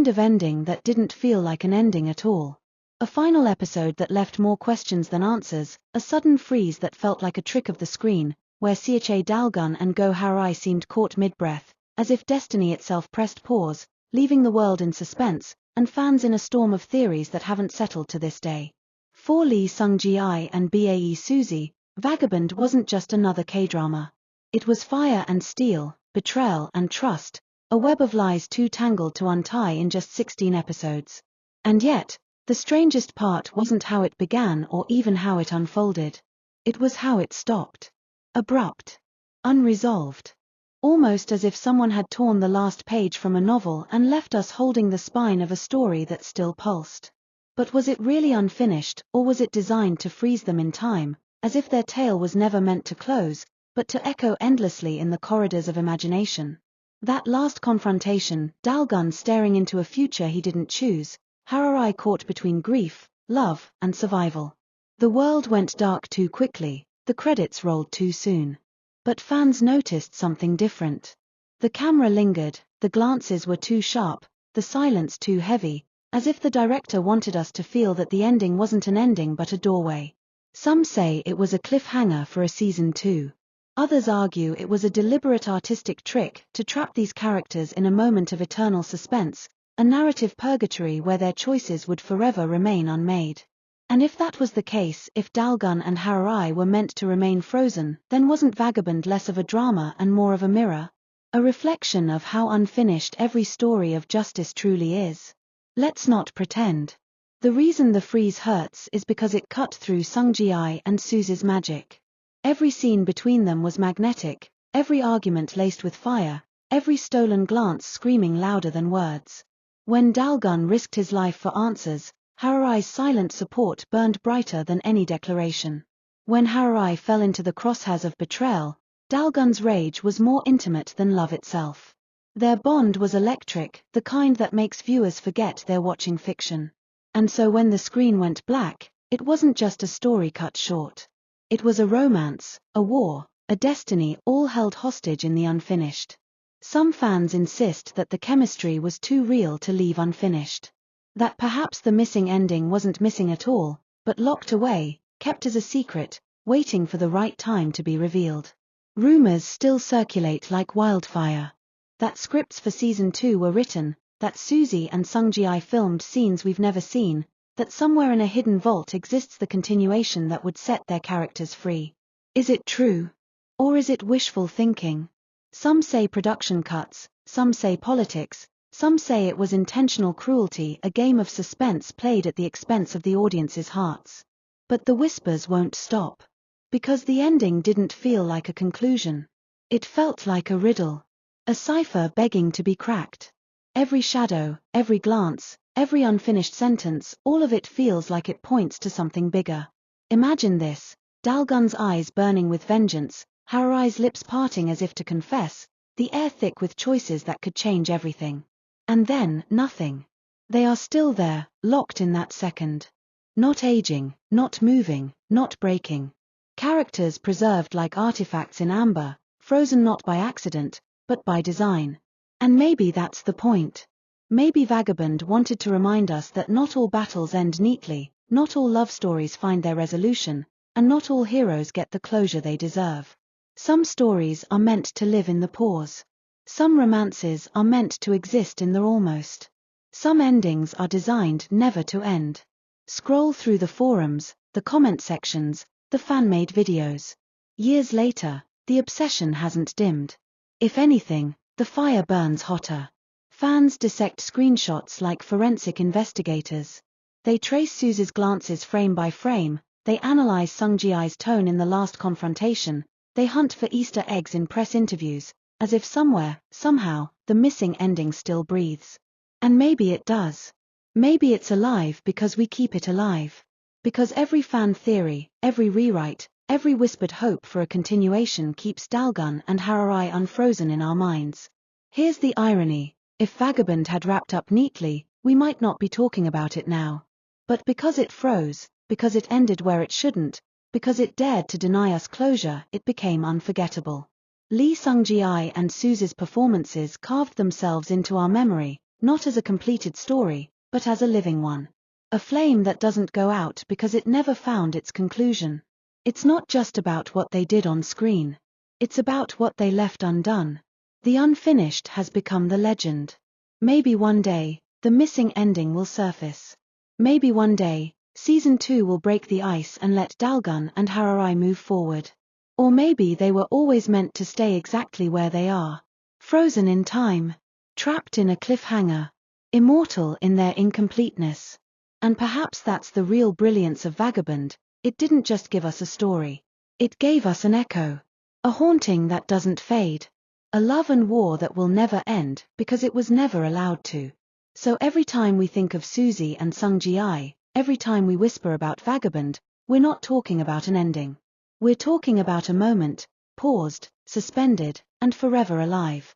kind of ending that didn't feel like an ending at all. A final episode that left more questions than answers, a sudden freeze that felt like a trick of the screen, where Seoul Dalgun and Go Harai seemed caught mid-breath, as if destiny itself pressed pause, leaving the world in suspense, and fans in a storm of theories that haven't settled to this day. For Lee Seung-gi and Bae Suzy, Vagabond wasn't just another K-drama. It was fire and steel, betrayal and trust, a web of lies too tangled to untie in just 16 episodes. And yet, the strangest part wasn't how it began or even how it unfolded. It was how it stopped. Abrupt. Unresolved. Almost as if someone had torn the last page from a novel and left us holding the spine of a story that still pulsed. But was it really unfinished, or was it designed to freeze them in time, as if their tale was never meant to close, but to echo endlessly in the corridors of imagination? That last confrontation, Dalgun staring into a future he didn't choose, Harai caught between grief, love, and survival. The world went dark too quickly, the credits rolled too soon. But fans noticed something different. The camera lingered, the glances were too sharp, the silence too heavy, as if the director wanted us to feel that the ending wasn't an ending but a doorway. Some say it was a cliffhanger for a season 2. Others argue it was a deliberate artistic trick to trap these characters in a moment of eternal suspense, a narrative purgatory where their choices would forever remain unmade. And if that was the case, if Dalgun and Harai were meant to remain frozen, then wasn't Vagabond less of a drama and more of a mirror? A reflection of how unfinished every story of justice truly is. Let's not pretend. The reason the freeze hurts is because it cut through Seung-gi and Suzy's magic. Every scene between them was magnetic, every argument laced with fire, every stolen glance screaming louder than words. When Dalgun risked his life for answers, Hararai's silent support burned brighter than any declaration. When Harai fell into the crosshairs of betrayal, Dalgun's rage was more intimate than love itself. Their bond was electric, the kind that makes viewers forget they're watching fiction. And so when the screen went black, it wasn't just a story cut short. It was a romance, a war, a destiny all held hostage in the unfinished. Some fans insist that the chemistry was too real to leave unfinished. That perhaps the missing ending wasn't missing at all, but locked away, kept as a secret, waiting for the right time to be revealed. Rumors still circulate like wildfire. That scripts for season 2 were written, that Suzy and Seung-gi filmed scenes we've never seen, that somewhere in a hidden vault exists the continuation that would set their characters free. Is it true? Or is it wishful thinking? Some say production cuts, some say politics, some say it was intentional cruelty, a game of suspense played at the expense of the audience's hearts. But the whispers won't stop. Because the ending didn't feel like a conclusion. It felt like a riddle. A cipher begging to be cracked. Every shadow, every glance, every unfinished sentence, all of it feels like it points to something bigger. Imagine this: Dalgun's eyes burning with vengeance, Harai's lips parting as if to confess, the air thick with choices that could change everything. And then, nothing. They are still there, locked in that second. Not aging, not moving, not breaking. Characters preserved like artifacts in amber, frozen not by accident, but by design. And maybe that's the point. Maybe Vagabond wanted to remind us that not all battles end neatly, not all love stories find their resolution, and not all heroes get the closure they deserve. Some stories are meant to live in the pause. Some romances are meant to exist in the almost. Some endings are designed never to end. Scroll through the forums, the comment sections, the fan-made videos. Years later, the obsession hasn't dimmed. If anything, the fire burns hotter. Fans dissect screenshots like forensic investigators. They trace Suzy's glances frame by frame, they analyze Seung-gi's tone in the last confrontation, they hunt for Easter eggs in press interviews, as if somewhere, somehow, the missing ending still breathes. And maybe it does. Maybe it's alive because we keep it alive. Because every fan theory, every rewrite, every whispered hope for a continuation keeps Dalgun and Harai unfrozen in our minds. Here's the irony: if Vagabond had wrapped up neatly, we might not be talking about it now. But because it froze, because it ended where it shouldn't, because it dared to deny us closure, it became unforgettable. Lee Seung-gi and Suzy's performances carved themselves into our memory, not as a completed story, but as a living one. A flame that doesn't go out because it never found its conclusion. It's not just about what they did on screen. It's about what they left undone. The unfinished has become the legend. Maybe one day, the missing ending will surface. Maybe one day, Season 2 will break the ice and let Dalgun and Harurai move forward. Or maybe they were always meant to stay exactly where they are. Frozen in time. Trapped in a cliffhanger. Immortal in their incompleteness. And perhaps that's the real brilliance of Vagabond. It didn't just give us a story. It gave us an echo. A haunting that doesn't fade. A love and war that will never end because it was never allowed to. So every time we think of Suzy and Seung-gi, every time we whisper about Vagabond, we're not talking about an ending. We're talking about a moment, paused, suspended, and forever alive.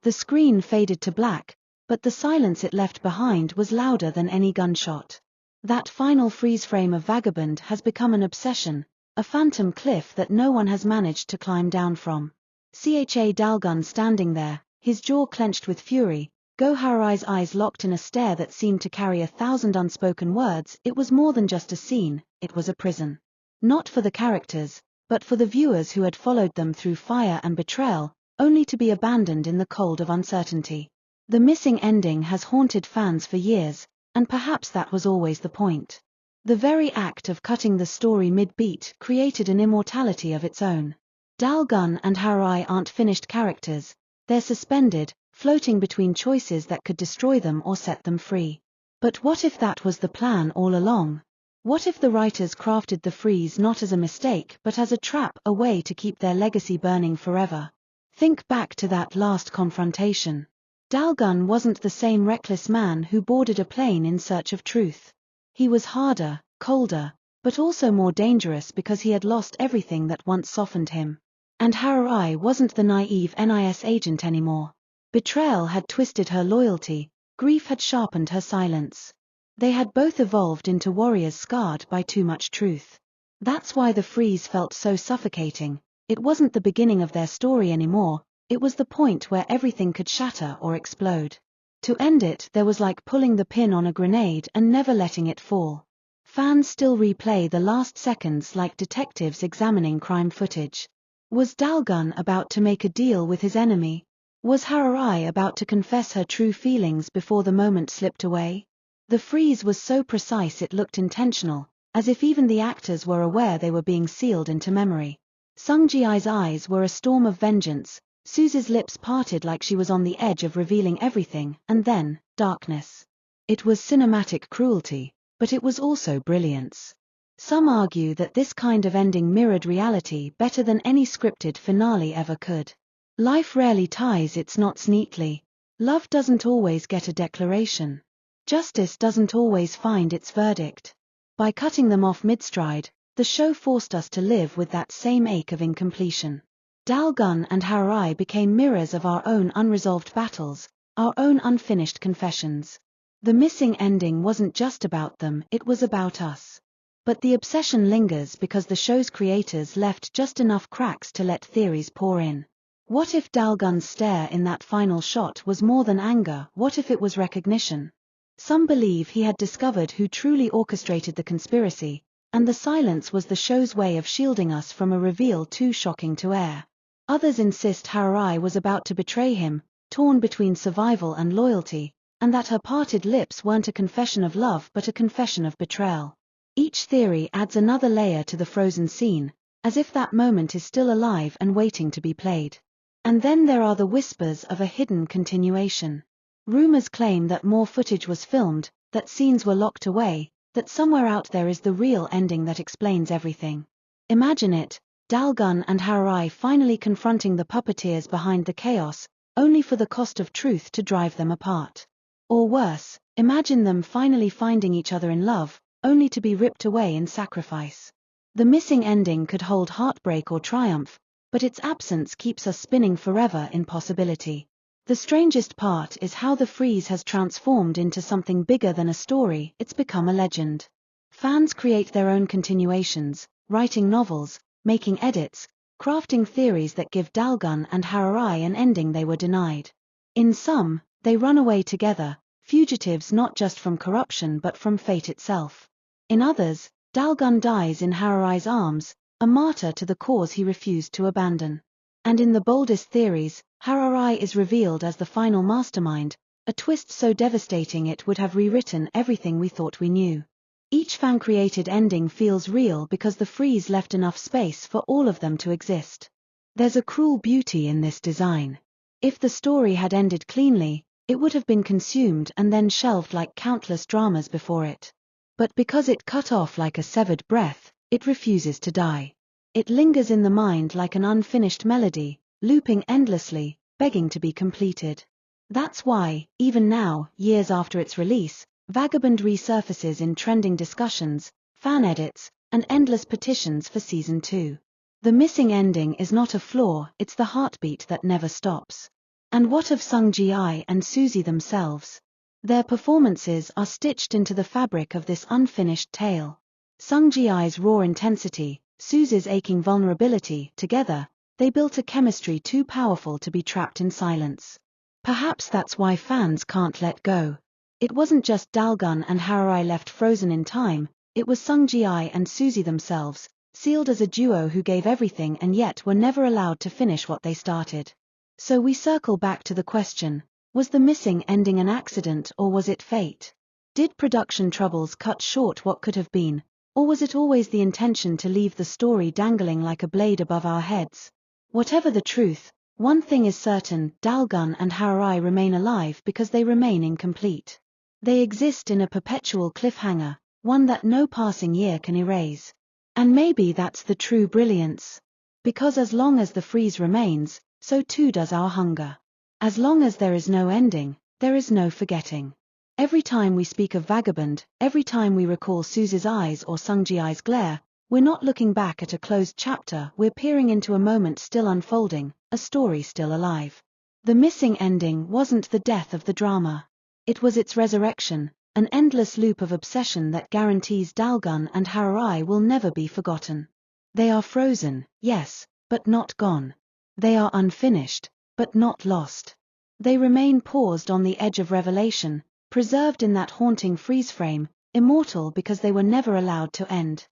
The screen faded to black, but the silence it left behind was louder than any gunshot. That final freeze frame of Vagabond has become an obsession, a phantom cliff that no one has managed to climb down from. Cha Dalgun standing there, his jaw clenched with fury, Go Harai's eyes locked in a stare that seemed to carry 1,000 unspoken words. It was more than just a scene, it was a prison. Not for the characters, but for the viewers who had followed them through fire and betrayal, only to be abandoned in the cold of uncertainty. The missing ending has haunted fans for years, and perhaps that was always the point. The very act of cutting the story mid-beat created an immortality of its own. Dalgun and Harai aren't finished characters, they're suspended, floating between choices that could destroy them or set them free. But what if that was the plan all along? What if the writers crafted the freeze not as a mistake but as a trap, a way to keep their legacy burning forever? Think back to that last confrontation. Dalgun wasn't the same reckless man who boarded a plane in search of truth. He was harder, colder, but also more dangerous because he had lost everything that once softened him. And Harai wasn't the naive NIS agent anymore. Betrayal had twisted her loyalty, grief had sharpened her silence. They had both evolved into warriors scarred by too much truth. That's why the freeze felt so suffocating. It wasn't the beginning of their story anymore, it was the point where everything could shatter or explode. To end it, there was like pulling the pin on a grenade and never letting it fall. Fans still replay the last seconds like detectives examining crime footage. Was Dalgun about to make a deal with his enemy? Was Harai about to confess her true feelings before the moment slipped away? The freeze was so precise it looked intentional, as if even the actors were aware they were being sealed into memory. Seung-gi's eyes were a storm of vengeance, Suzy's lips parted like she was on the edge of revealing everything, and then, darkness. It was cinematic cruelty, but it was also brilliance. Some argue that this kind of ending mirrored reality better than any scripted finale ever could. Life rarely ties its knots neatly. Love doesn't always get a declaration. Justice doesn't always find its verdict. By cutting them off mid-stride, the show forced us to live with that same ache of incompletion. Dalgun and Harai became mirrors of our own unresolved battles, our own unfinished confessions. The missing ending wasn't just about them, it was about us. But the obsession lingers because the show's creators left just enough cracks to let theories pour in. What if Dalgun's stare in that final shot was more than anger? What if it was recognition? Some believe he had discovered who truly orchestrated the conspiracy, and the silence was the show's way of shielding us from a reveal too shocking to air. Others insist Harai was about to betray him, torn between survival and loyalty, and that her parted lips weren't a confession of love but a confession of betrayal. Each theory adds another layer to the frozen scene, as if that moment is still alive and waiting to be played. And then there are the whispers of a hidden continuation. Rumors claim that more footage was filmed, that scenes were locked away, that somewhere out there is the real ending that explains everything. Imagine it, Dalgun and Harai finally confronting the puppeteers behind the chaos, only for the cost of truth to drive them apart. Or worse, imagine them finally finding each other in love, only to be ripped away in sacrifice. The missing ending could hold heartbreak or triumph, but its absence keeps us spinning forever in possibility. The strangest part is how the freeze has transformed into something bigger than a story. It's become a legend. Fans create their own continuations, writing novels, making edits, crafting theories that give Dalgun and Harai an ending they were denied. In some, They run away together, fugitives not just from corruption but from fate itself. In others, Dalgun dies in Hararai's arms, a martyr to the cause he refused to abandon. And in the boldest theories, Hararai is revealed as the final mastermind, a twist so devastating it would have rewritten everything we thought we knew. Each fan-created ending feels real because the freeze left enough space for all of them to exist. There's a cruel beauty in this design. If the story had ended cleanly, it would have been consumed and then shelved like countless dramas before it. But because it cut off like a severed breath, it refuses to die. It lingers in the mind like an unfinished melody, looping endlessly, begging to be completed. That's why, even now, years after its release, Vagabond resurfaces in trending discussions, fan edits, and endless petitions for Season 2. The missing ending is not a flaw, it's the heartbeat that never stops. And what of Seung-gi and Suzy themselves? Their performances are stitched into the fabric of this unfinished tale. Seung-gi's raw intensity, Suzy's aching vulnerability, together, they built a chemistry too powerful to be trapped in silence. Perhaps that's why fans can't let go. It wasn't just Dalgun and Hararai left frozen in time, it was Seung-gi and Suzy themselves, sealed as a duo who gave everything and yet were never allowed to finish what they started. So we circle back to the question, was the missing ending an accident or was it fate? Did production troubles cut short what could have been, or was it always the intention to leave the story dangling like a blade above our heads? Whatever the truth, one thing is certain, Dalgun and Hararai remain alive because they remain incomplete. They exist in a perpetual cliffhanger, one that no passing year can erase. And maybe that's the true brilliance. Because as long as the freeze remains, so too does our hunger. As long as there is no ending, there is no forgetting. Every time we speak of Vagabond, every time we recall Suzy's eyes or Seung-gi's glare, we're not looking back at a closed chapter, we're peering into a moment still unfolding, a story still alive. The missing ending wasn't the death of the drama. It was its resurrection, an endless loop of obsession that guarantees Dalgun and Hararai will never be forgotten. They are frozen, yes, but not gone. They are unfinished, but not lost. They remain paused on the edge of revelation, preserved in that haunting freeze frame, immortal because they were never allowed to end.